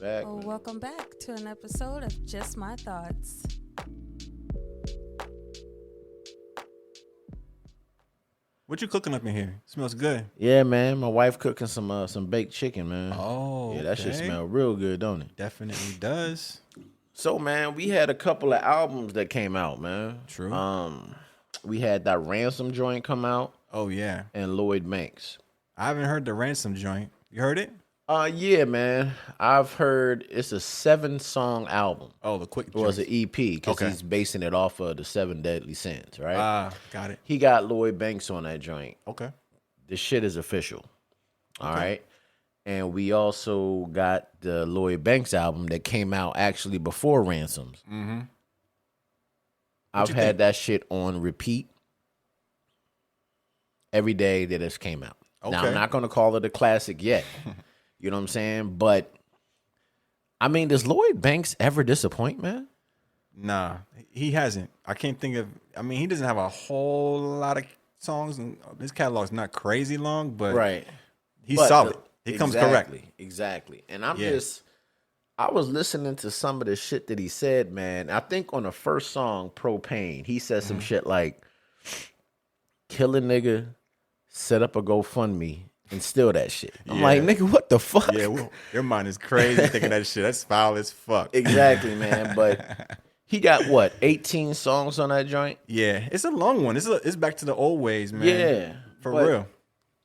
Back. Well, welcome back to an episode of Just My Thoughts. What you cooking up in here? Smells good. Yeah, man. My wife cooking some baked chicken, man. Oh, yeah, that shit okay. smell real good, don't it? Definitely does. So, man, we had a couple of albums that came out, man. True. We had that Ransom joint come out. Oh yeah. And Lloyd Banks. I haven't heard the Ransom joint. You heard it? Yeah, man. I've heard it's a 7-song album. Oh, the quick. It was an EP because Okay. he's basing it off of the 7 Deadly Sins, right? Got it. He got Lloyd Banks on that joint. Okay. This shit is official. All right. And we also got the Lloyd Banks album that came out actually before Ransoms. Mm-hmm. I've had that shit on repeat every day that this came out. Okay. Now, I'm not going to call it a classic yet. You know what I'm saying? But, I mean, does Lloyd Banks ever disappoint, man? Nah, he hasn't. I can't think of. I mean, he doesn't have a whole lot of songs, and his catalog's not crazy long, but he's solid. He comes correct. Exactly. And I was listening to some of the shit that he said, man. I think on the first song, Propane, he said some shit like, kill a nigga, set up a GoFundMe, and steal that shit. I'm like, nigga, what the fuck? Yeah, well, your mind is crazy thinking that shit. That's foul as fuck. Exactly, man. But he got, 18 songs on that joint? Yeah, it's a long one. It's back to the old ways, man. Yeah. For real.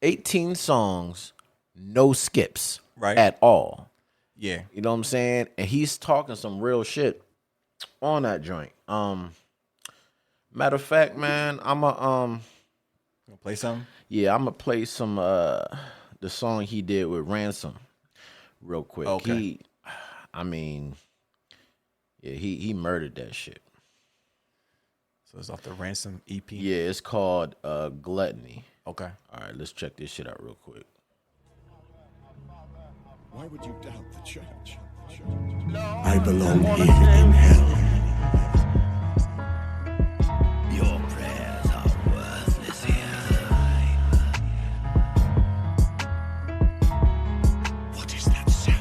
18 songs, no skips Right. at all. Yeah. You know what I'm saying? And he's talking some real shit on that joint. Matter of fact, man, Gonna play something? I'm gonna play some the song he did with Ransom real quick. Okay. He murdered that shit. So it's off the Ransom EP? Yeah, it's called Gluttony. Okay. All right, let's check this shit out real quick. Why would you doubt the church? I belong here in hell. Your prayers are worthless here. What is that sound?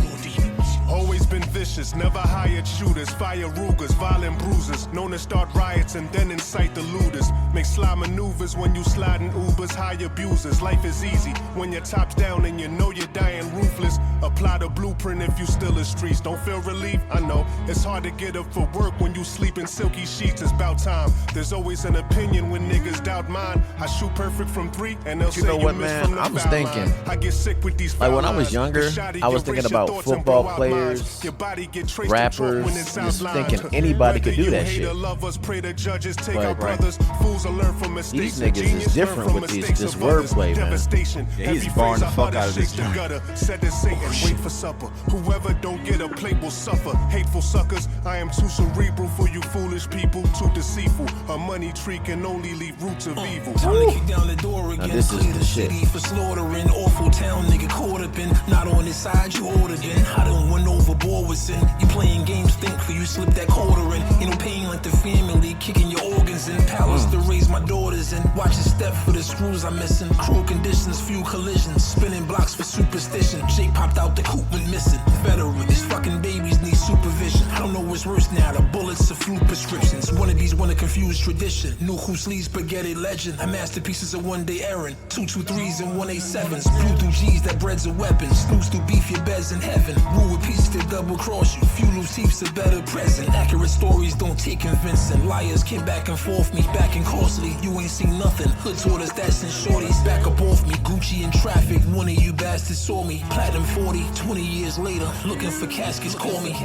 More demons. Always been vicious, never hired shooters, fire Rugers, violent bruisers, known to start riots and then incite the looters. Make sly maneuvers when you slide in Ubers, high abusers. Life is easy when your top's down and you know you're dying ruthless. Apply the blueprint if you still in streets. Don't feel relief? I know it's hard to get up for work when you sleep in silky sheets. It's about time. There's always an opinion when niggas doubt mine. I shoot perfect from 3 and they'll You say know you what, miss man? from the I was foul thinking, line. I get sick with these like foul when I was lines. younger, The shot I was erase thinking your about thoughts and football blow out players, minds. Your body get traced to chalk rappers, when it's just outlined. thinking anybody could Whether do that you hate shit. or love us, pray the judges take But our brothers. Fools will learn from mistakes. These niggas is Genius learn different from with mistakes this of others. wordplay, man. Devastation. Yeah, he's Every barring phrase the I fuck utter out of this shakes the joint. gutter. Said to Satan, wait for supper. Whoever don't get a plate will suffer. Hateful suckers, I am too cerebral for you foolish people. Too deceitful. A money tree can only leave roots of evil. Time to kick down the door again. this is Clear the the shit. city for slaughtering. Awful town, nigga caught up in. Not on his side, you ordered in. I done went overboard with sin. You playing games, thankful you slipped that quarter in. Ain't no pain like the family, kicking your organs in. Palace to raise my daughters in. Watch a step for the screws I'm missing. Cruel conditions, few collisions. Spinning blocks for superstition. Jake popped out the coop went missing. Veteran, these fucking babies need supervision. I don't know what's worse now, the bullets or flu prescriptions. One of these wanna confuse tradition. New Husli spaghetti legend. A masterpiece is a one-day errand. 223s and 187s. Blew through G's that bread's a weapon. Snooze through beef, your bed's in heaven. Rule with pieces to double cross you. Few loose teeths a better present. Accurate stories don't take convincing. Liars came back and forth me, back and costly. You ain't seen nothing. Hood taught us that's in shorties. Back up off me. Gucci in traffic. One of you bastards saw me. Platinum 40. 20 years later. Looking for caskets. Call me.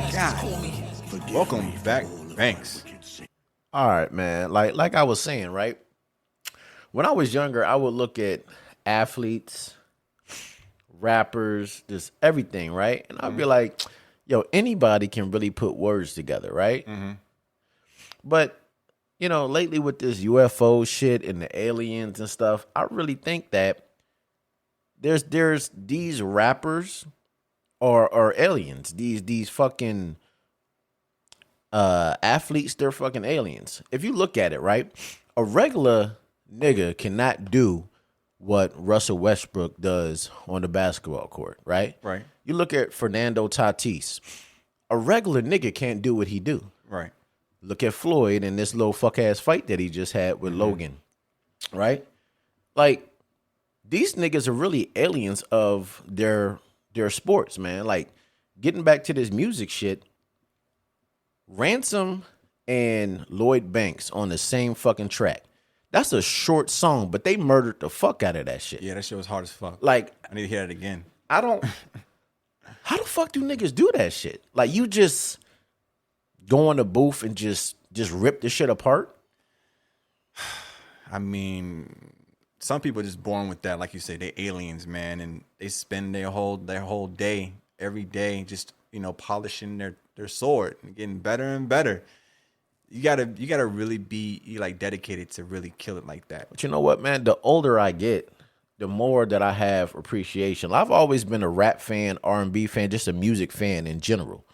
Welcome back, Banks. All right, man. Like I was saying, right? When I was younger, I would look at athletes, rappers, just everything, right? And I'd be like, yo, anybody can really put words together, right? But, you know, lately with this UFO shit and the aliens and stuff, I really think that there's these rappers or aliens, these fucking athletes, they're fucking aliens. If you look at it, right, a regular nigga cannot do what Russell Westbrook does on the basketball court, right? Right. You look at Fernando Tatis. A regular nigga can't do what he do. Right. Look at Floyd and this little fuck ass fight that he just had with Logan, right? Like, these niggas are really aliens of their sports, man. Like, getting back to this music shit, Ransom and Lloyd Banks on the same fucking track. That's a short song, but they murdered the fuck out of that shit. Yeah, that shit was hard as fuck. Like, I need to hear it again. I don't. How the fuck do niggas do that shit? Like, you just go in the booth and just rip the shit apart? I mean, some people are just born with that. Like you say, they aliens, man, and they spend their whole day, every day, just, you know, polishing their sword and getting better and better. You gotta really be like dedicated to really kill it like that. But you know what, man? The older I get, the more that I have appreciation. I've always been a rap fan, R&B fan, just a music fan in general.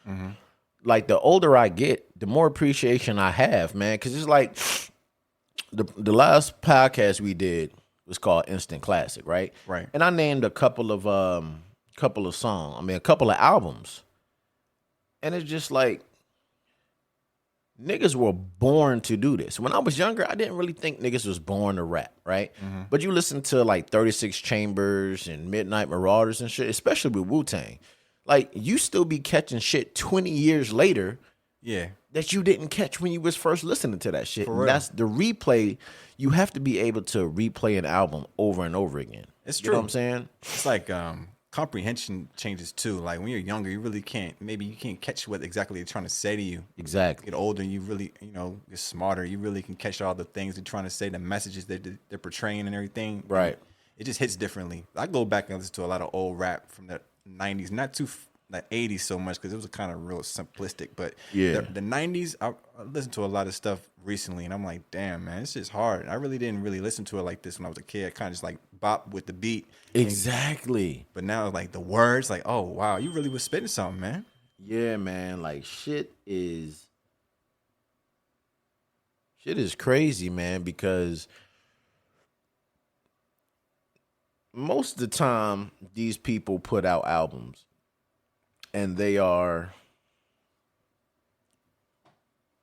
Like, the older I get, the more appreciation I have, man. Because it's like the last podcast we did was called Instant Classic, right? Right. And I named a couple of songs. I mean, a couple of albums. And it's just like, niggas were born to do this. When I was younger, I didn't really think niggas was born to rap, right? But you listen to like 36 Chambers and Midnight Marauders and shit, especially with Wu-Tang. Like, you still be catching shit 20 years later that you didn't catch when you was first listening to that shit. And that's the replay. You have to be able to replay an album over and over again. It's true. You know what I'm saying? It's like comprehension changes too. Like, when you're younger, you really can't catch what exactly they're trying to say to you. Exactly. Get older, you really, you know, get smarter. You really can catch all the things they're trying to say, the messages that they're portraying and everything. Right. It just hits differently. I go back and listen to a lot of old rap from the 90s, not too the 80s so much because it was kind of real simplistic. But yeah, the 90s, I listened to a lot of stuff recently, and I'm like, damn, man, it's just hard. I really didn't really listen to it like this when I was a kid. I kind of just like bop with the beat. Exactly. But now, like, the words, like, oh, wow, you really was spitting something, man. Yeah, man. Like, shit is crazy, man, because most of the time these people put out albums and they are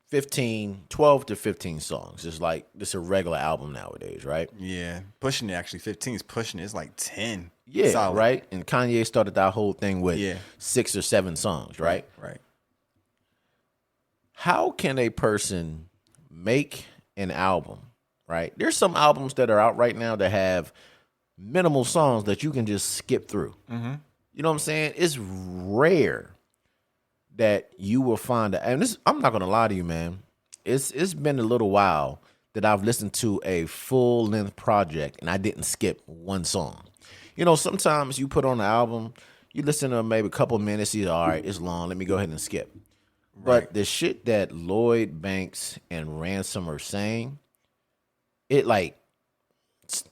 12 to 15 songs. It's like, it's a regular album nowadays, right? Yeah. Pushing it, actually. 15 is pushing it. It's like 10. Yeah, solid. Right? And Kanye started that whole thing with 6 or 7 songs, right? Right. How can a person make an album, right? There's some albums that are out right now that have minimal songs that you can just skip through. You know what I'm saying? It's rare that you will find and this, I'm not gonna lie to you, man. It's been a little while that I've listened to a full-length project and I didn't skip one song. You know, sometimes you put on an album, you listen to maybe a couple minutes, you say, all right, it's long, let me go ahead and skip. But the shit that Lloyd Banks and Ransom are saying, it like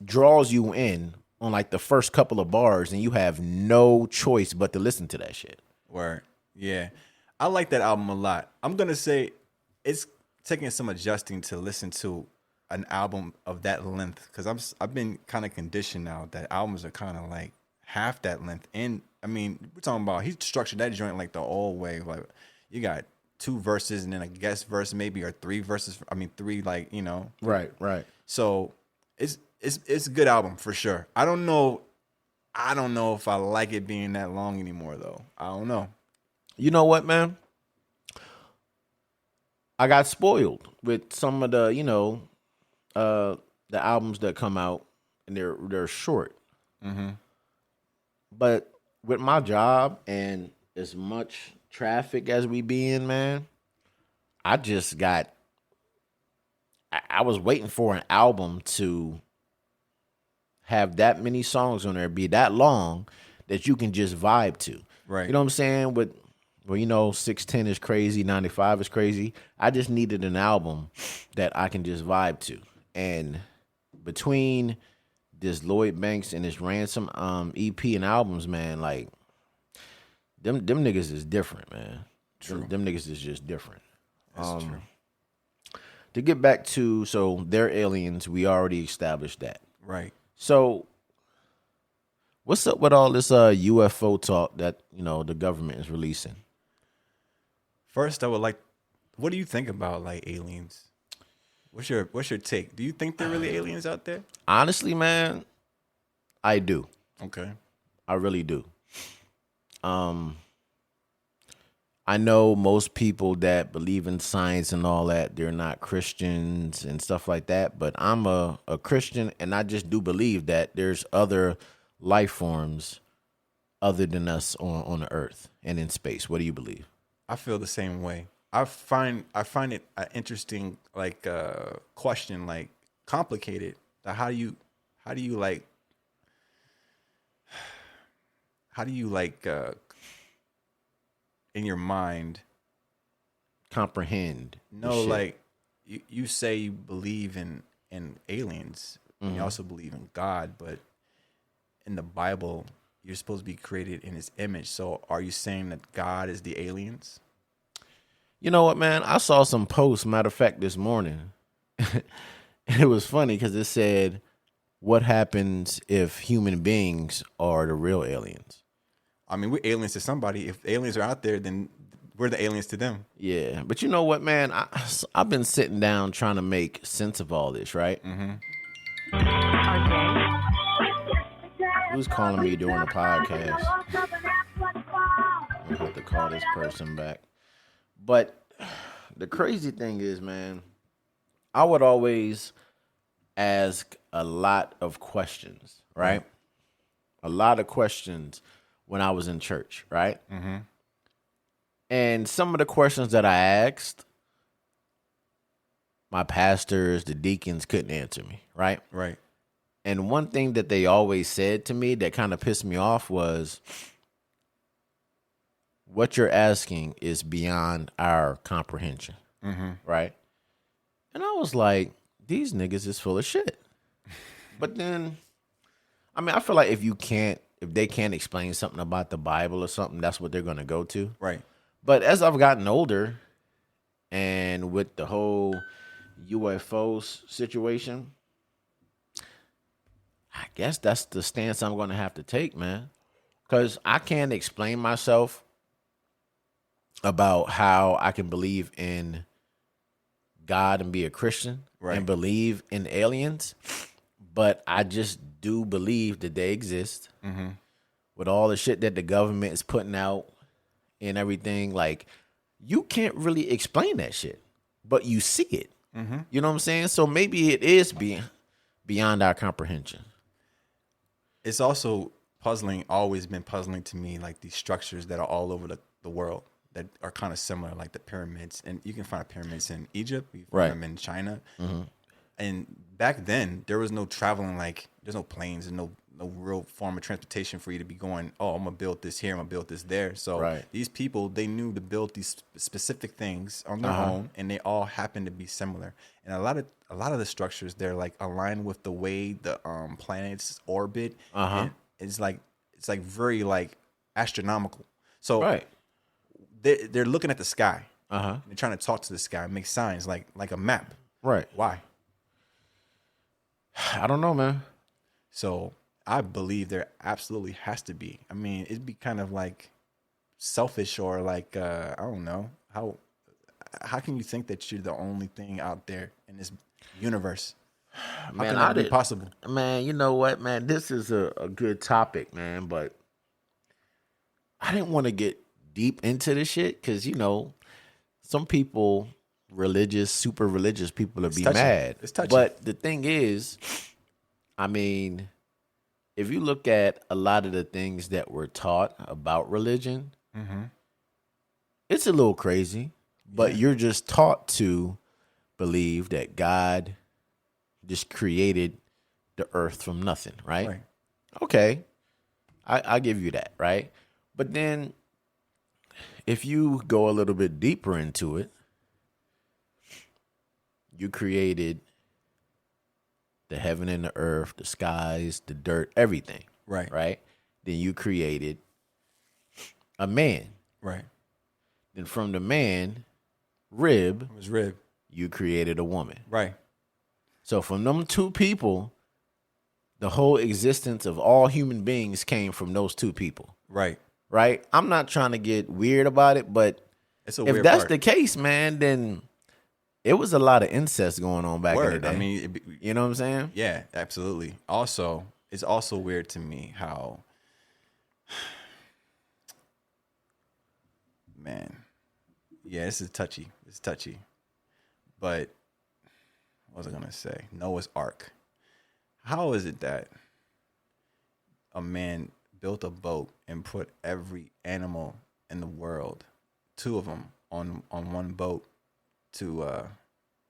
draws you in on like the first couple of bars and you have no choice but to listen to that shit. Word. Yeah. I like that album a lot. I'm going to say it's taking some adjusting to listen to an album of that length because I've been kind of conditioned now that albums are kind of like half that length. And I mean, we're talking about he structured that joint like the old way. Like, you got 2 verses and then a guest verse maybe, or 3 verses. I mean, 3, like, you know. Right. So it's a good album for sure. I don't know if I like it being that long anymore though. I don't know. You know what, man? I got spoiled with some of the, you know, the albums that come out and they're short. But with my job and as much traffic as we be in, man, I was waiting for an album to have that many songs on there, be that long that you can just vibe to. Right. You know what I'm saying? Well, you know, 610 is crazy, 95 is crazy. I just needed an album that I can just vibe to. And between this Lloyd Banks and this Ransom EP and albums, man, like, them niggas is different, man. True. Them niggas is just different. That's true. To get back to, so they're aliens, we already established that. Right. So What's up with all this UFO talk that the government is releasing? First, I would like, what do you think about like aliens? What's your take? Do you think there are really aliens out there? Honestly, man, I do. Okay. I really do. I know most people that believe in science and all that, they're not Christians and stuff like that, but I'm a Christian, and I just do believe that there's other life forms other than us on the earth and in space. What do you believe? I feel the same way. I find it an interesting question, like complicated. How do you in your mind Comprehend? the no shit? like you say you believe in aliens and you also believe in God, but in the Bible you're supposed to be created in his image. So are you saying that God is the aliens? You know what, man? I saw some posts, matter of fact, this morning. It was funny because it said, what happens if human beings are the real aliens? I mean, we're aliens to somebody. If aliens are out there, then we're the aliens to them. Yeah, but you know what, man? I've been sitting down trying to make sense of all this, right? Who's calling me during the podcast? I'm gonna have to call this person back. But the crazy thing is, man, I would always ask a lot of questions, right? A lot of questions when I was in church, right? And some of the questions that I asked, my pastors, the deacons couldn't answer me, right? Right. And one thing that they always said to me that kind of pissed me off was, what you're asking is beyond our comprehension, right? And I was like, these niggas is full of shit. But then, I mean, I feel like if they can't explain something about the Bible or something, that's what they're going to go to. Right. But as I've gotten older, and with the whole UFO situation, I guess that's the stance I'm going to have to take, man. Because I can't explain myself about how I can believe in God and be a Christian and believe in aliens, but I just do believe that they exist. With all the shit that the government is putting out and everything, like, you can't really explain that shit, but you see it. You know what I'm saying? So maybe it is beyond our comprehension. It's also always been puzzling to me, like these structures that are all over the world that are kind of similar, like the pyramids. And you can find pyramids in Egypt, you can find them in China. And back then, there was no traveling, like, there's no planes and no real form of transportation for you to be going, oh, I'm going to build this here, I'm going to build this there. So these people, they knew to build these specific things on their own, and they all happen to be similar. And a lot of the structures, they're like aligned with the way the planets orbit. And it's like very like astronomical. So they're looking at the sky. They're trying to talk to the sky, make signs like a map. Right. Why? I don't know, man. So I believe there absolutely has to be. I mean, it'd be kind of like selfish, or like I don't know, how can you think that you're the only thing out there in this universe? How can that be possible? Man, you know what, man? This is a good topic, man, but I didn't want to get deep into this shit because, some people, super religious people, will be mad. It's touchy. But the thing is, I mean, if you look at a lot of the things that we're taught about religion, it's a little crazy, but you're just taught to believe that God just created the earth from nothing, right? Okay, I give you that, right? But then if you go a little bit deeper into it, you created the heaven and the earth, the skies, the dirt, everything. Right? Then you created a man. Then from the man, rib, you created a woman. Right. So from them two people, the whole existence of all human beings came from those two people. Right. Right? I'm not trying to get weird about it, but It's a if weird that's part. the case, man, then it was a lot of incest going on back in the Word. day. I mean, you know what I'm saying? yeah, absolutely. Also, it's also weird to me how, man, yeah, this is touchy. It's touchy. But what was I gonna say? Noah's Ark. How is it that a man built a boat and put every animal in the world, two of them, on one boat to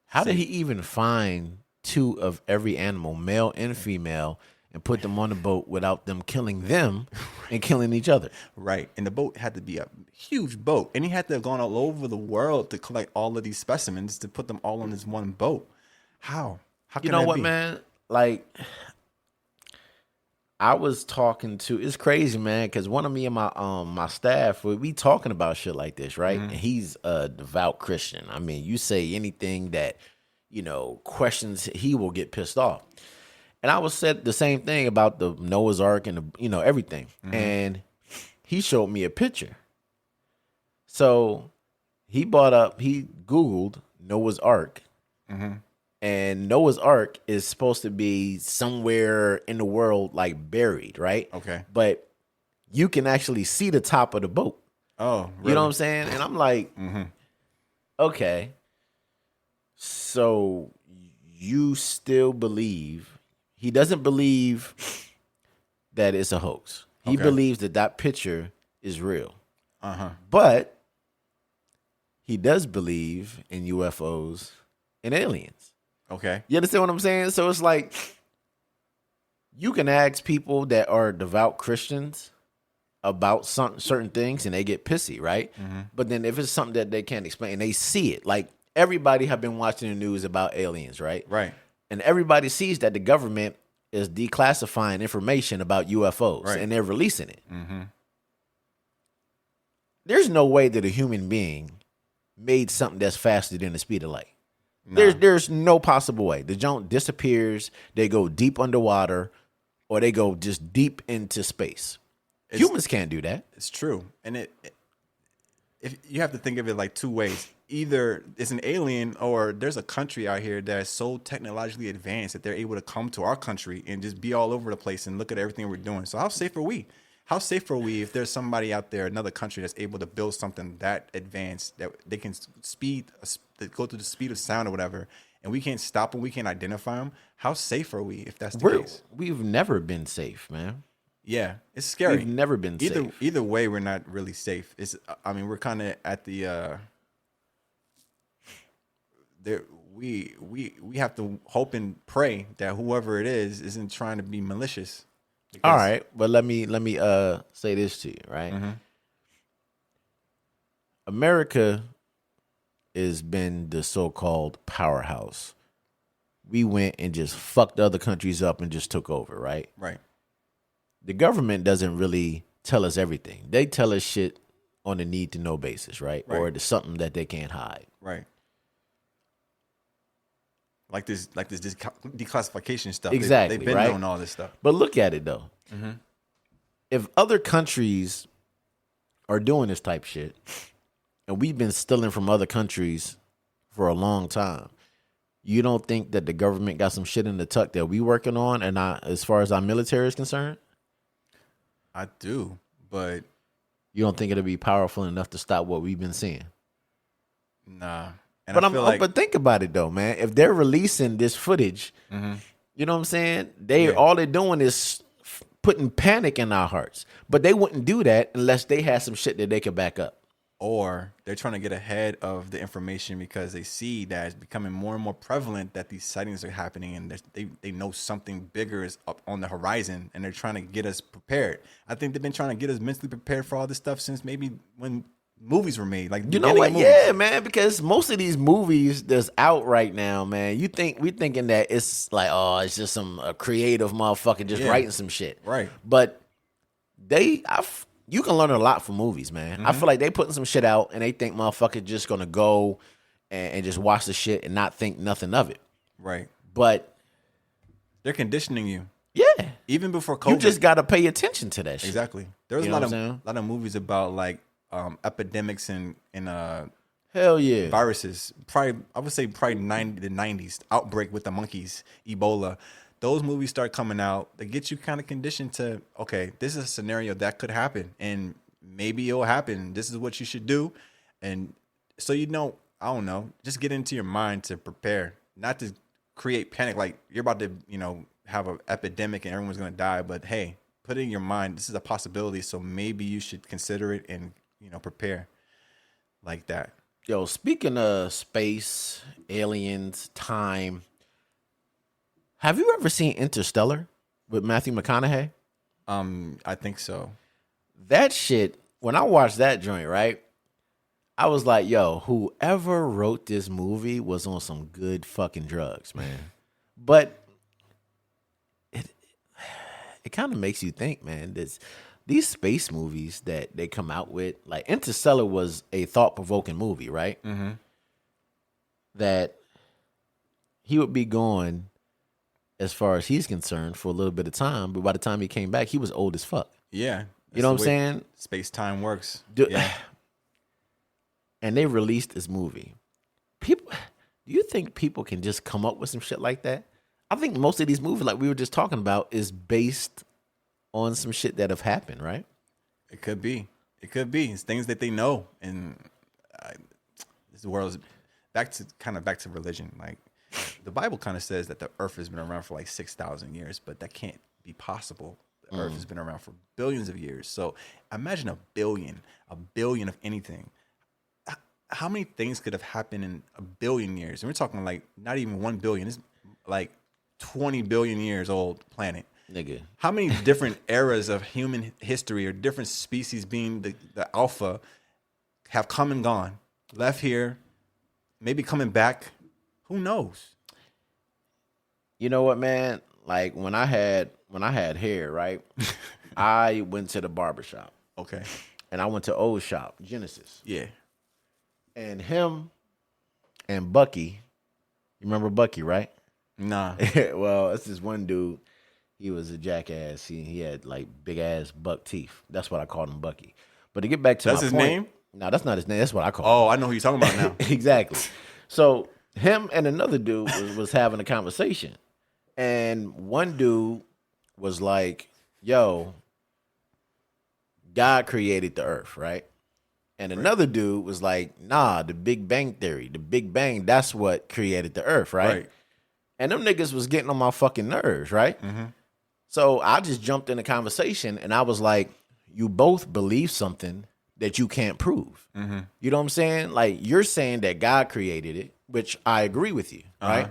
How did save- he even find two of every animal, male and female, and put them on the boat without them killing them and killing each other? Right. And the boat had to be a huge boat. And he had to have gone all over the world to collect all of these specimens to put them all on this one boat. How? How can You know that what, be? man? Like, I was talking to, it's crazy, man, because one of me and my staff, we talking about shit like this, right? And he's a devout Christian. I mean, you say anything that, questions, he will get pissed off. And I was said the same thing about the Noah's Ark and everything. And he showed me a picture. So he Googled Noah's Ark. And Noah's Ark is supposed to be somewhere in the world, like buried, right? Okay. But you can actually see the top of the boat. Oh, really? You know what I'm saying? And I'm like, okay. So you still believe, he doesn't believe that it's a hoax. He Okay. believes that picture is real. Uh-huh. But he does believe in UFOs and aliens. Okay. You understand what I'm saying? So it's like, you can ask people that are devout Christians about certain things and they get pissy, right? But then if it's something that they can't explain, they see it. Like, everybody have been watching the news about aliens, right? Right. And everybody sees that the government is declassifying information about UFOs Right. and they're releasing it. There's no way that a human being made something that's faster than the speed of light. There's no possible way. The junk disappears, they go deep underwater, or they go just deep into space. Humans can't do that. It's true. And if you have to think of it like two ways. Either it's an alien or there's a country out here that is so technologically advanced that they're able to come to our country and just be all over the place and look at everything we're doing. So how safe are we? How safe are we if there's somebody out there, another country that's able to build something that advanced that they can go through the speed of sound or whatever, and we can't stop them, we can't identify them? How safe are we if that's the case? We've never been safe, man. Yeah, it's scary. We've never been safe. Either way, we're not really safe. We're kind of at the there. We have to hope and pray that whoever it is isn't trying to be malicious. All right, but let me say this to you, right? America has been the so-called powerhouse. We went and just fucked other countries up and just took over, right? Right. The government doesn't really tell us everything. They tell us shit on a need-to-know basis, right? Or there's something that they can't hide. Right. Like this declassification stuff. Exactly, They've been right? doing all this stuff. But look at it, though. If other countries are doing this type shit, and we've been stealing from other countries for a long time, you don't think that the government got some shit in the tuck that we working on, and as far as our military is concerned? I do, but You don't think it'll be powerful enough to stop what we've been seeing? nah. And But I feel like but think about it though, man. If they're releasing this footage, you know what I'm saying? All they're doing is putting panic in our hearts. But they wouldn't do that unless they had some shit that they could back up. or they're trying to get ahead of the information because they see that it's becoming more and more prevalent that these sightings are happening, and they know something bigger is up on the horizon, and they're trying to get us prepared. I think they've been trying to get us mentally prepared for all this stuff since maybe when movies were made. Like, You know what? Yeah, man, because most of these movies that's out right now, man, we're thinking that it's like, oh, it's just some creative motherfucker just writing some shit. Right. But you can learn a lot from movies, man. I feel like they putting some shit out and they think motherfuckers just gonna go and just watch the shit and not think nothing of it. Right. But They're conditioning you. Yeah. Even before COVID. You just got to pay attention to that shit. Exactly. There was You a know lot what I'm saying? of movies about like epidemics and Hell yeah. viruses. Probably I would say probably the 90s outbreak with the monkeys, Ebola. Those movies start coming out. They get you kind of conditioned to, okay, this is a scenario that could happen, and maybe it'll happen. This is what you should do, and so I don't know, just get into your mind to prepare, not to create panic like you're about to, have an epidemic and everyone's gonna die. But hey, put it in your mind, this is a possibility, so maybe you should consider it and prepare like that. Yo, speaking of space, aliens, time, have you ever seen Interstellar with Matthew McConaughey? I think so. That shit, when I watched that joint, right, I was like, yo, whoever wrote this movie was on some good fucking drugs, man. But it kind of makes you think, man, these space movies that they come out with, like Interstellar was a thought-provoking movie, right? Mm-hmm. That he would be gone, as far as he's concerned, for a little bit of time, but by the time he came back, he was old as fuck. Yeah. You know what I'm saying? Space-time works. Yeah. And they released this movie. Do you think people can just come up with some shit like that? I think most of these movies, like we were just talking about, is based on some shit that have happened, right? It could be. It's things that they know, and this world is back to religion. Like the Bible kind of says that the Earth has been around for like 6,000 years, but that can't be possible. The Earth has been around for billions of years. So imagine a billion of anything. How many things could have happened in a billion years? And we're talking like not even 1 billion. It's like 20 billion years old planet. Nigga. How many different eras of human history or different species being the alpha have come and gone, left here, maybe coming back? Who knows? You know what, man? Like when I had hair, right? I went to the barbershop. Okay. And I went to Old Shop, Genesis. Yeah. And him and Bucky, you remember Bucky, right? Nah. Well, it's this one dude. He was a jackass. He had like big ass buck teeth. That's what I called him, Bucky. But to get back to That's my his point, name? No, that's not his name. That's what I call him. Oh, I know who you're talking about now. Exactly. So him and another dude was having a conversation. And one dude was like, yo, God created the earth, right? And another dude was like, nah, the Big Bang Theory. The Big Bang, that's what created the earth, right? And them niggas was getting on my fucking nerves, right? Mm-hmm. So I just jumped in the conversation and I was like, you both believe something that you can't prove. Mm-hmm. You know what I'm saying? Like you're saying that God created it, which I agree with you, right?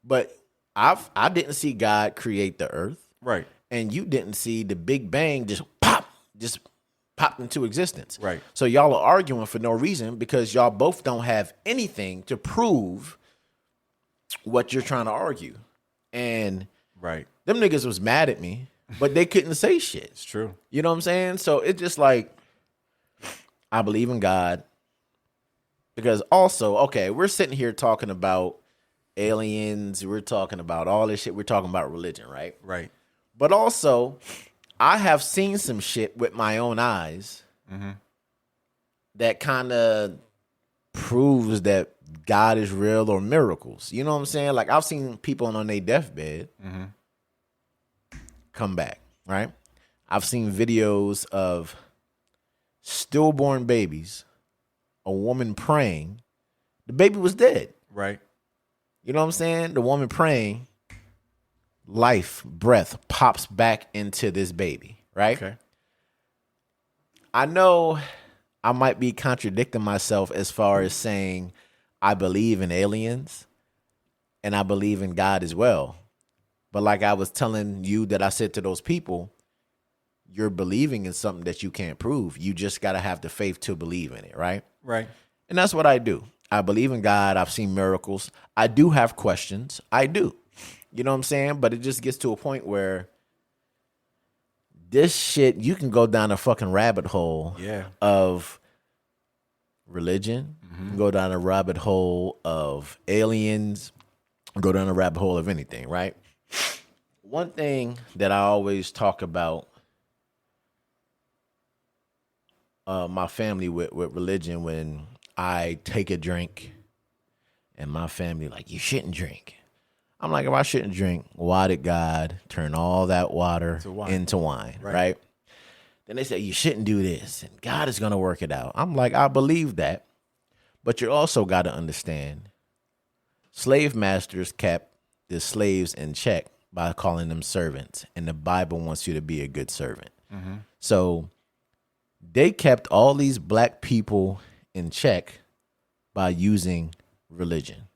But I didn't see God create the earth. Right. And you didn't see the Big Bang just popped into existence. Right. So y'all are arguing for no reason because y'all both don't have anything to prove what you're trying to argue. And right. Them niggas was mad at me, but they couldn't say shit. It's true. You know what I'm saying? So it's just like, I believe in God. Because also, okay, we're sitting here talking about aliens. We're talking about all this shit. We're talking about religion, right? Right. But also, I have seen some shit with my own eyes that kind of proves that God is real or miracles. You know what I'm saying? Like I've seen people on their deathbed come back, right? I've seen videos of stillborn babies, a woman praying. The baby was dead. Right. You know what I'm saying? The woman praying, life, breath pops back into this baby, right? Okay. I know I might be contradicting myself as far as saying I believe in aliens and I believe in God as well. But like I was telling you that I said to those people, you're believing in something that you can't prove. You just got to have the faith to believe in it, right? Right. And that's what I do. I believe in God. I've seen miracles. I do have questions. I do. You know what I'm saying? But it just gets to a point where this shit, you can go down a fucking rabbit hole of religion, you can go down a rabbit hole of aliens, go down a rabbit hole of anything, right? one thing that I always talk about my family with religion when I take a drink and my family like, you shouldn't drink. I'm like, if I shouldn't drink, why did God turn all that water into wine, right? Then they say, you shouldn't do this, and God is going to work it out. I'm like, I believe that, but you also got to understand, slave masters kept the slaves in check by calling them servants, and the Bible wants you to be a good servant. So they kept all these black people in check by using religion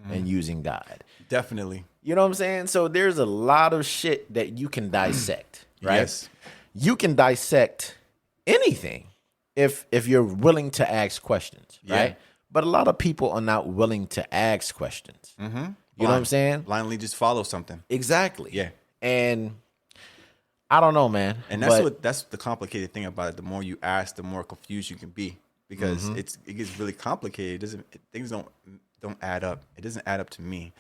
and using God. Definitely. You know what I'm saying? So there's a lot of shit that you can dissect, right? Yes. You can dissect anything if you're willing to ask questions, right? Yeah. But a lot of people are not willing to ask questions. You know what I'm saying? Blindly just follow something. Exactly. Yeah. And I don't know, man. And that's the complicated thing about it. The more you ask, the more confused you can be, because it gets really complicated. Things don't add up. It doesn't add up to me.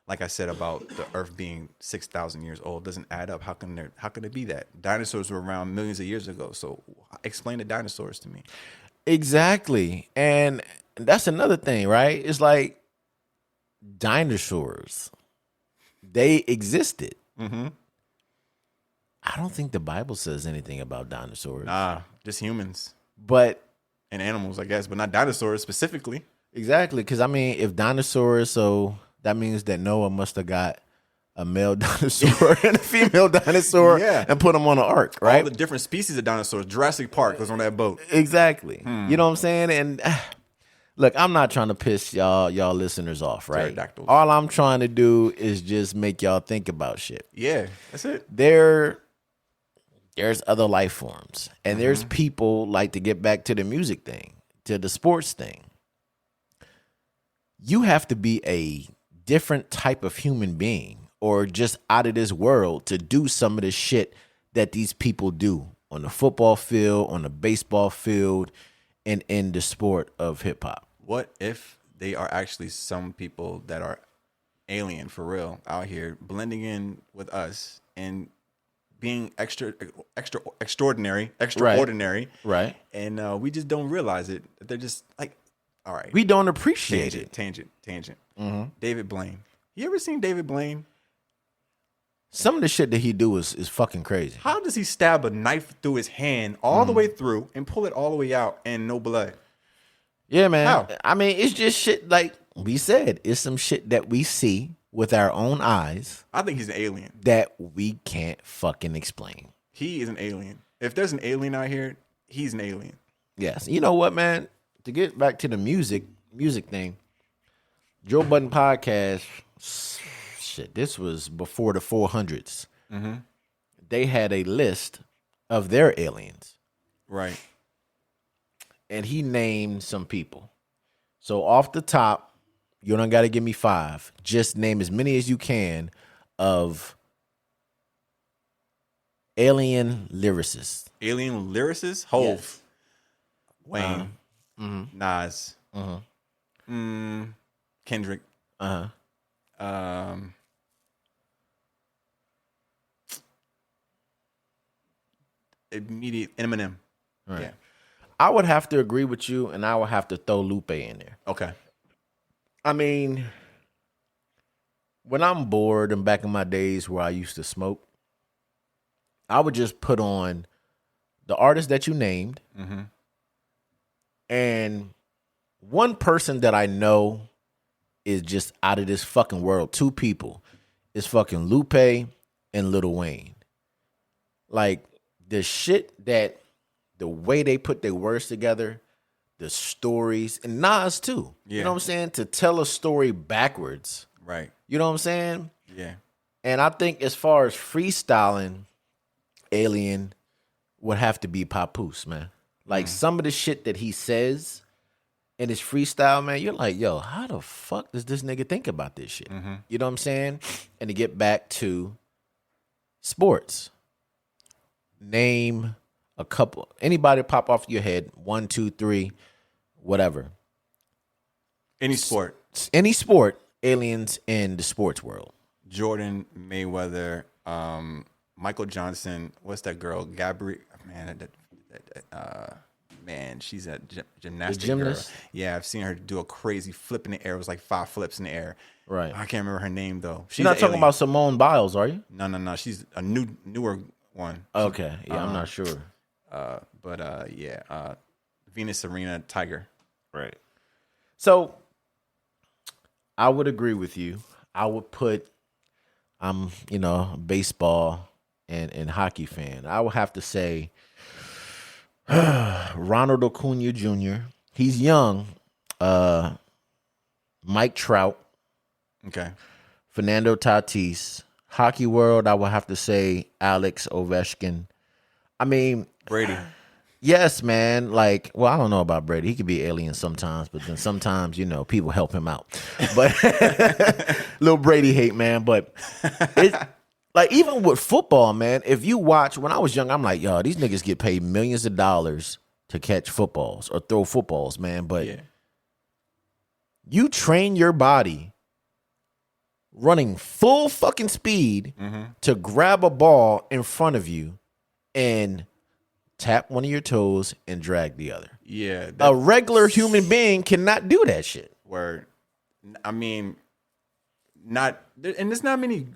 Like I said about the Earth being 6,000 years old, doesn't add up. How can it be that? Dinosaurs were around millions of years ago. So explain the dinosaurs to me. Exactly. And that's another thing, right? It's like dinosaurs, they existed. I don't think the Bible says anything about dinosaurs. Nah, just humans But and animals, I guess, but not dinosaurs specifically. exactly, because I mean, if dinosaurs, so that means that Noah must have got a male dinosaur and a female dinosaur and put them on an ark, right? All the different species of dinosaurs. Jurassic Park was on that boat. Exactly. You know what I'm saying? And look, I'm not trying to piss y'all listeners off, right? Pterodactyls. All I'm trying to do is just make y'all think about shit. Yeah, that's it. There's other life forms, and there's people, like, to get back to the music thing, to the sports thing. You have to be a different type of human being or just out of this world to do some of the shit that these people do on the football field, on the baseball field, and in the sport of hip hop. What if they are actually some people that are alien for real out here blending in with us and being extraordinary, Right. and we just don't realize it. They're just like, all right, We don't appreciate it. tangent. David Blaine. You ever seen David Blaine? Some of the shit that he do is fucking crazy. How does he stab a knife through his hand all the way through and pull it all the way out and no blood? Yeah, man. How? I mean, it's just shit like we said. It's some shit that we see with our own eyes I think he's an alien. that we can't fucking explain. He is an alien. If there's an alien out here, he's an alien. Yes. You know what, man? To get back to the music thing, Joe Budden podcast, shit, this was before the 400s. They had a list of their aliens, Right. and he named some people. So off the top, you don't got to give me 5. Just name as many as you can of alien lyricists. Alien lyricist? Hove. Yes. Wayne. Nas. Kendrick. Immediate Eminem. Right. Yeah. I would have to agree with you, and I would have to throw Lupe in there. Okay. I mean, when I'm bored and back in my days where I used to smoke, I would just put on the artist that you named, and one person that I know is just out of this fucking world. 2 people is fucking Lupe and Lil Wayne. Like, the shit that, the way they put their words together, the stories, and Nas too. Yeah. You know what I'm saying? To tell a story backwards. Right. You know what I'm saying? Yeah. And I think as far as freestyling, Alien would have to be Papoose, man. Like, some of the shit that he says in his freestyle, man, you're like, yo, how the fuck does this nigga think about this shit? You know what I'm saying? And to get back to sports, name a couple, anybody pop off your head, 1, 2, 3, whatever. Any sport. Any sport, aliens in the sports world. Jordan, Mayweather, Michael Johnson. What's that girl? Gabrielle. Man, she's a gymnastic gymnast? girl. Yeah, I've seen her do a crazy flip in the air. It was like 5 flips in the air. Right. I can't remember her name though. She's You're not an talking alien. about Simone Biles, are you? No. She's a newer one. Okay. Yeah, I'm not sure. Venus Serena Tiger. Right. So I would agree with you. I would put I'm, a baseball and hockey fan. I would have to say Ronald Acuna Jr. He's young. Mike Trout, Okay. Fernando Tatis. Hockey world, I would have to say Alex Ovechkin. I mean, Brady. yes, man. Like, well, I don't know about Brady. He could be alien sometimes, but then sometimes, people help him out. But little Brady hate, man. But it's like even with football, man. If you watch, when I was young, I'm like, yo, these niggas get paid millions of dollars to catch footballs or throw footballs, man. But you train your body running full fucking speed to grab a ball in front of you and tap one of your toes and drag the other. Yeah. A regular human being cannot do that shit. Where, I mean, and there's not many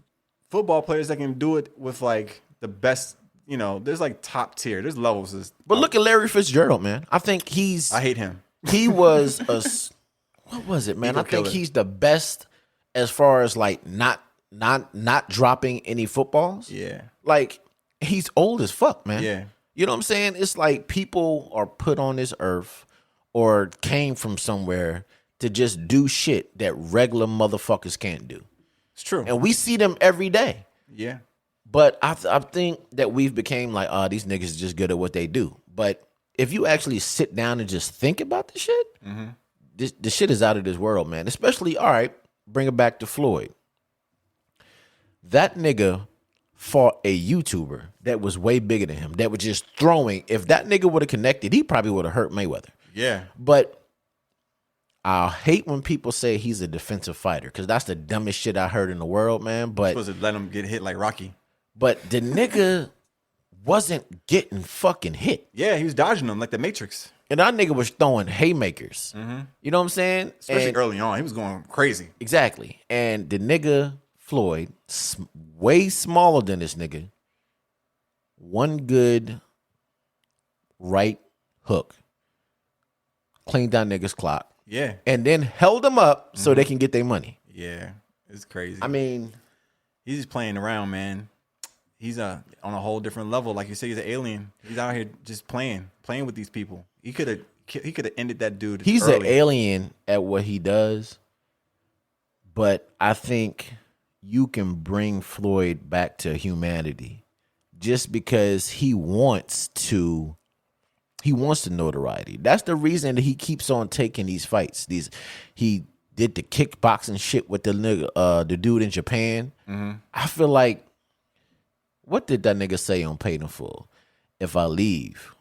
football players that can do it with like the best. There's like top tier. There's levels. But look at Larry Fitzgerald, man. I think I hate him. he was what was it, man? Ego I think killer. he's the best as far as like not dropping any footballs. Yeah. Like he's old as fuck, man. Yeah. You know what I'm saying? It's like people are put on this earth or came from somewhere to just do shit that regular motherfuckers can't do. It's true. And we see them every day. Yeah. But I think that we've became like, these niggas are just good at what they do. But if you actually sit down and just think about the shit, the shit is out of this world, man. Especially, all right, bring it back to Floyd. That nigga fought a YouTuber that was way bigger than him, that was just throwing. If that nigga would have connected, he probably would have hurt Mayweather. Yeah. But I hate when people say he's a defensive fighter because that's the dumbest shit I heard in the world, man. But Supposed to let him get hit like Rocky. But the nigga wasn't getting fucking hit. Yeah, he was dodging them like the Matrix. And that nigga was throwing haymakers. You know what I'm saying? Especially And- early on. He was going crazy. Exactly. And the nigga, Floyd, way smaller than this nigga, one good right hook, cleaned that nigga's clock, Yeah. and then held him up so they can get their money. Yeah. It's crazy. I mean, he's just playing around, man. He's on a whole different level. Like you said, he's an alien. He's out here just playing with these people. He could have ended that dude. he's early. an alien at what he does, but I think you can bring Floyd back to humanity just because he wants the notoriety. That's the reason that he keeps on taking these fights. He did the kickboxing shit with the nigga, the dude in Japan. I feel like, what did that nigga say on Paid in Full? If I leave,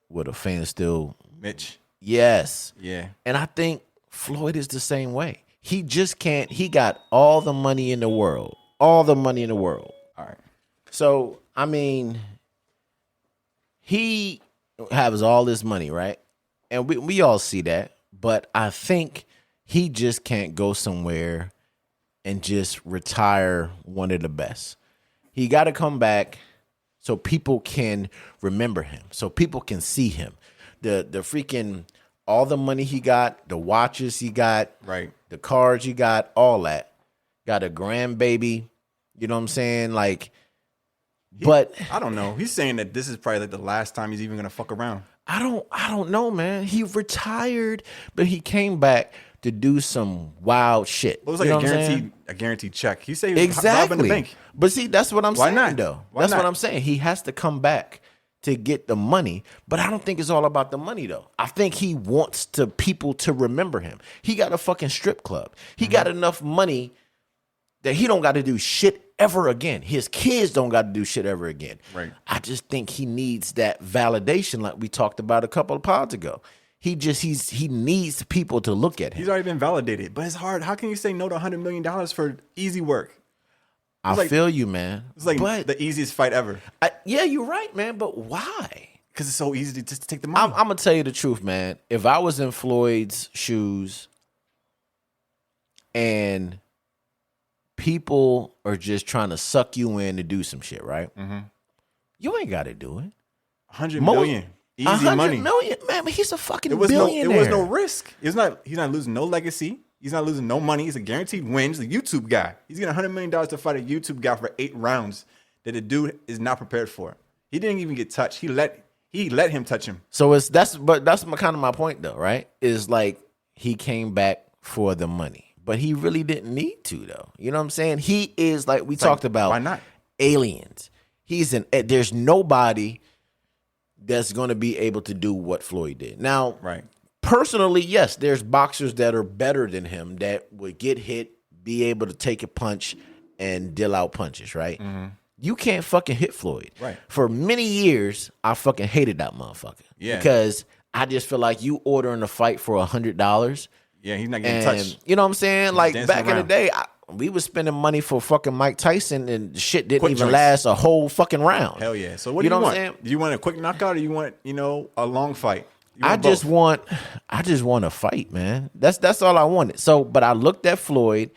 will the fans still? Mitch. Yes. Yeah. And I think Floyd is the same way. He just can't. He got all the money in the world. All the money in the world. All right. So, I mean, he has all this money, right? And we all see that. But I think he just can't go somewhere and just retire one of the best. He got to come back so people can remember him, so people can see him. The freaking, all the money he got, the watches he got, Right. the cars he got, all that. Got a grandbaby, you know what I'm saying? Like, but I don't know. He's saying that this is probably like the last time he's even gonna fuck around. I don't know, man. He retired, but he came back to do some wild shit. It was like You know a what I'm saying? guaranteed check. He said he was robbing Exactly. the bank. But see, that's what I'm Why saying, not? though. Why That's not? what I'm saying. He has to come back to get the money. But I don't think it's all about the money, though. I think he wants people to remember him. He got a fucking strip club. He got enough money that he don't got to do shit ever again. His kids don't got to do shit ever again. Right. I just think he needs that validation like we talked about a couple of pods ago. He needs people to look at him. He's already been validated, but it's hard. How can you say no to $100 million for easy work? I feel you, man. It's like but the easiest fight ever. Yeah, you're right, man. But why? Because it's so easy to just take the money. I'm gonna tell you the truth, man. If I was in Floyd's shoes and people are just trying to suck you in to do some shit, right? Mm-hmm. You ain't got to do it. 100 million. Easy 100 money. million, man. But he's a fucking It was billionaire. no risk. He's not losing no legacy. He's not losing no money. He's a guaranteed win. He's a YouTube guy. He's getting $100 million to fight a YouTube guy for 8 rounds that the dude is not prepared for. He didn't even get touched. He let him touch him. So that's kind of my point though, right? Is like he came back for the money, but he really didn't need to though. You know what I'm saying? He is like we talked about. Why not? Aliens. There's nobody that's going to be able to do what Floyd did. Now, right. Personally, yes, there's boxers that are better than him that would get hit, be able to take a punch, and deal out punches, right? Mm-hmm. You can't fucking hit Floyd. Right. For many years, I fucking hated that motherfucker. Yeah. Because I just feel like you ordering a fight for $100. Yeah, he's not getting touched. You know what I'm saying? Like back in the around. day, we was spending money for fucking Mike Tyson and shit didn't Quick even joints. last a whole fucking round. Hell yeah. So what do you know want? I'm saying? Do you want a quick knockout or you want, a long fight? I just want a fight, man. That's all I wanted. So, but I looked at Floyd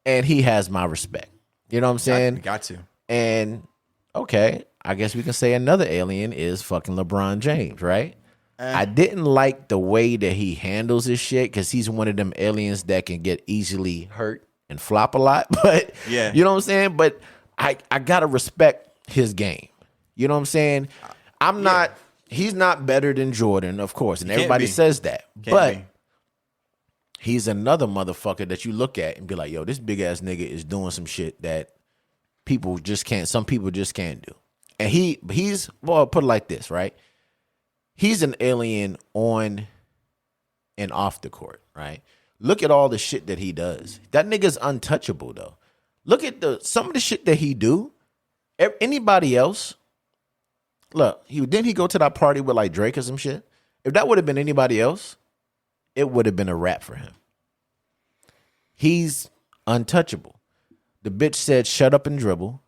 and he has my respect. You know what I'm saying? Got to. And okay, I guess we can say another alien is fucking LeBron James, right? I didn't like the way that he handles his shit because he's one of them aliens that can get easily hurt and flop a lot. But yeah, you know what I'm saying? But I gotta respect his game. You know what I'm saying? I'm not. He's not better than Jordan, of course, and everybody says that. But he's another motherfucker that you look at and be like, yo, this big ass nigga is doing some shit that people just can't. Some people just can't do. And he's well, I'll put it like this, right? He's an alien on and off the court, right? Look at all the shit that he does. That nigga's untouchable, though. Look at some of the shit that he do. Anybody else, look, didn't he go to that party with like Drake or some shit? If that would have been anybody else, it would have been a wrap for him. He's untouchable. The bitch said, shut up and dribble.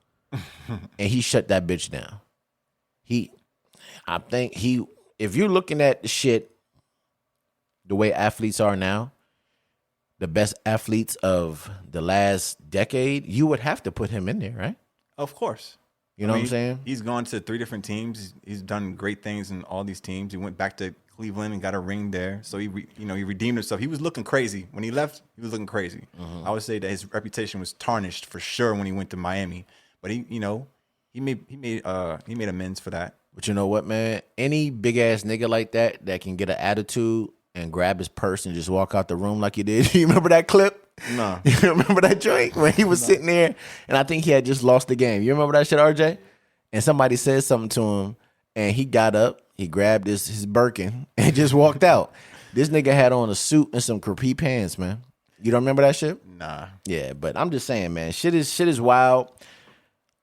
And he shut that bitch down. If you're looking at the shit the way athletes are now, the best athletes of the last decade, you would have to put him in there, right? Of course. You know what I'm saying? He's gone to 3 different teams. He's done great things in all these teams. He went back to Cleveland and got a ring there. So he redeemed himself. He was looking crazy. When he left, he was looking crazy. Mm-hmm. I would say that his reputation was tarnished for sure when he went to Miami. But he made amends for that. But you know what, man? Any big ass nigga like that can get an attitude and grab his purse and just walk out the room like he did. You remember that clip? No. You remember that joint when he was sitting there and I think he had just lost the game. You remember that shit, RJ? And somebody said something to him and he got up, he grabbed his Birkin and just walked out. This nigga had on a suit and some crepey pants, man. You don't remember that shit? Nah. Yeah, but I'm just saying, man, shit is wild.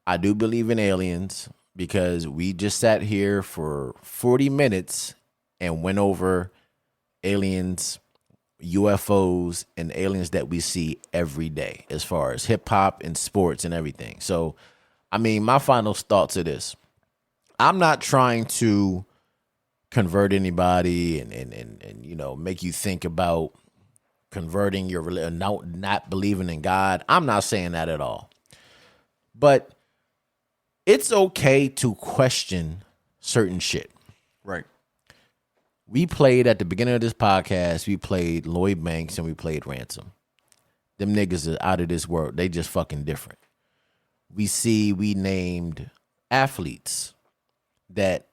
I do believe in aliens because we just sat here for 40 minutes and went over aliens, UFOs, and aliens that we see every day as far as hip hop and sports and everything. So, I mean, my final thoughts are this. I'm not trying to convert anybody and make you think about converting your religion, not believing in God. I'm not saying that at all. But it's okay to question certain shit. Right. We played at the beginning of this podcast, we played Lloyd Banks and we played Ransom. Them niggas are out of this world. They just fucking different. We named athletes that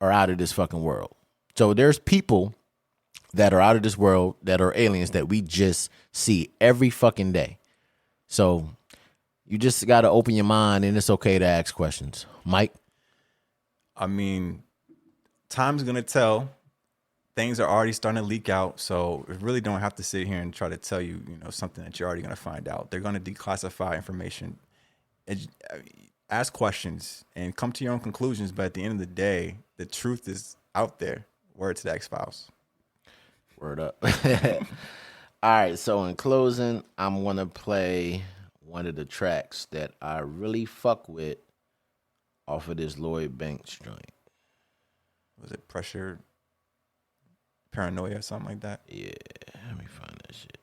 are out of this fucking world. So there's people that are out of this world that are aliens that we just see every fucking day. So you just got to open your mind and it's okay to ask questions. Mike? I mean, time's going to tell. Things are already starting to leak out. So we really don't have to sit here and try to tell you, something that you're already going to find out. They're going to declassify information. Ask questions and come to your own conclusions. But at the end of the day, the truth is out there. Word to the X-Files. Word up. All right. So in closing, I'm going to play one of the tracks that I really fuck with off of this Lloyd Banks joint. Was it Pressure, Paranoia, or something like that? Yeah, let me find that shit.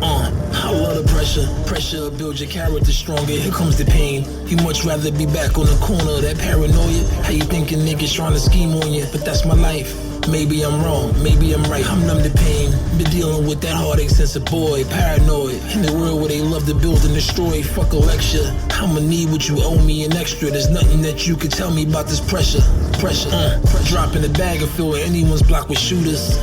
I love the pressure. Pressure builds your character stronger. Here comes the pain. You much rather be back on the corner of that paranoia. How you thinking niggas trying to scheme on you? But that's my life. Maybe I'm wrong, maybe I'm right. I'm numb to pain. Been dealing with that heartache since a boy. Paranoid. In the world where they love to build and destroy. Fuck a lecture. I'ma need what you owe me and extra. There's nothing that you could tell me about this pressure. Pressure. Dropping the bag and filling anyone's block with shooters.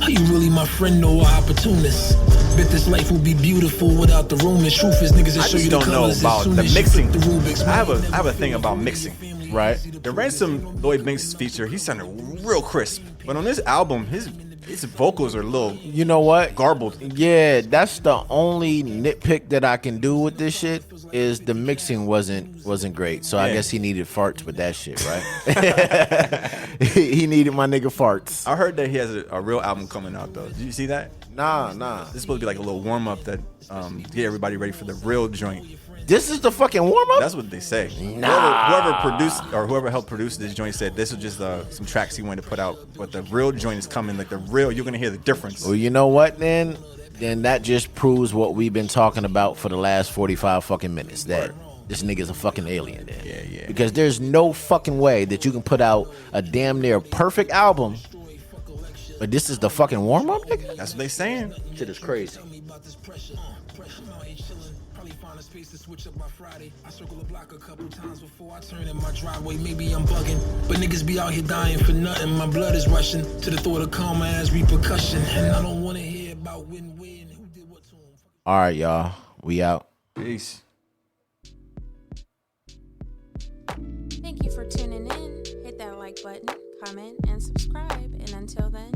Are you really my friend or an opportunist? Bet this life will be beautiful without the rumors. Truth is, niggas that I show you just the don't know colors about as soon the as you mixing. flip the Rubik's. I have a thing about mixing. Right? The Ransom Lloyd Banks feature, he sounded real crisp. But on this album, his vocals are a little You know what? garbled. Yeah, that's the only nitpick that I can do with this shit is the mixing wasn't great. So I Yeah. guess he needed farts with that shit, right? he needed my nigga farts. I heard that he has a real album coming out though. Did you see that? Nah. This is supposed to be like a little warm up that get everybody ready for the real joint. This is the fucking warm up? That's what they say. Nah. Whoever produced or whoever helped produce this joint said this was just some tracks he wanted to put out, but the real joint is coming. Like the real, you're gonna hear the difference. Well, you know what then? Then that just proves what we've been talking about for the last 45 fucking minutes. That this nigga's a fucking alien then. Yeah. Because there's no fucking way that you can put out a damn near perfect album, but this is the fucking warm up, nigga? That's what they saying. Shit is crazy. I circle the block a couple times before I turn in my driveway. Maybe I'm bugging, but niggas be out here dying for nothing. My blood is rushing to the thought of karma as repercussion, and I don't want to hear about when who did what to him. All right, y'all. We out. Peace. Thank you for tuning in. Hit that like button, comment, and subscribe. And until then,